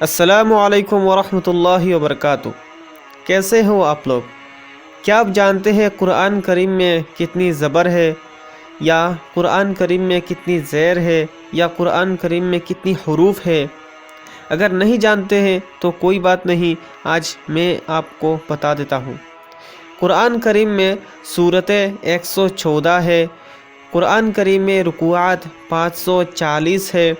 السلام علیکم ورحمۃ اللہ وبرکاتہ۔ کیسے ہو آپ لوگ؟ کیا آپ جانتے ہیں قرآن کریم میں کتنی زبر ہے، یا قرآن کریم میں کتنی زیر ہے، یا قرآن کریم میں کتنی حروف ہے؟ اگر نہیں جانتے ہیں تو کوئی بات نہیں، آج میں آپ کو بتا دیتا ہوں۔ قرآن کریم میں سورتیں 114 ہے، قرآن کریم میں رکوعات 540 ہے،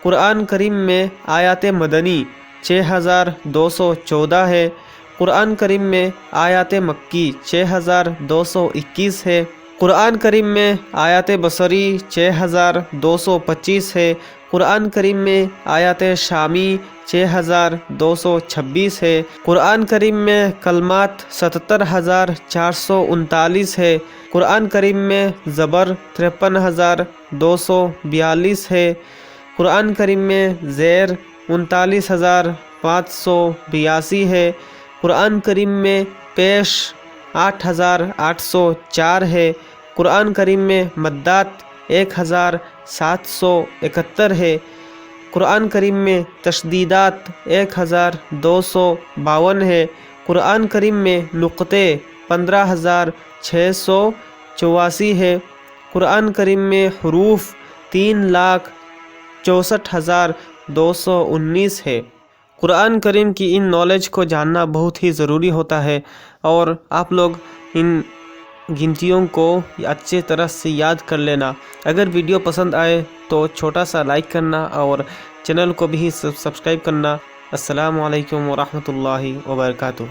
قرآن کریم میں آیات مدنی 6214 ہے، قرآن کریم میں آیات مکی 6221 ہے، قرآن کریم میں آیات بصری 6225 ہے، قرآن کریم میں آیات شامی 6226 ہے، قرآن کریم میں کلمات 77439 ہے، قرآن کریم میں زبر 53242 ہے، قرآن کریم میں زیر 39582 ہے، قرآن کریم میں پیش 8804 ہے، قرآن کریم میں مدات 1771 ہے، قرآن کریم میں تشدیدات 1252 ہے، قرآن کریم میں نقطے 15684 ہے، قرآن کریم میں حروف 3,64,219 ہے۔ قرآن کریم کی ان نالج کو جاننا بہت ہی ضروری ہوتا ہے، اور آپ لوگ ان گنتیوں کو اچھے طرح سے یاد کر لینا۔ اگر ویڈیو پسند آئے تو چھوٹا سا لائک کرنا اور چینل کو بھی سبسکرائب کرنا۔ السلام علیکم ورحمۃ اللہ وبرکاتہ۔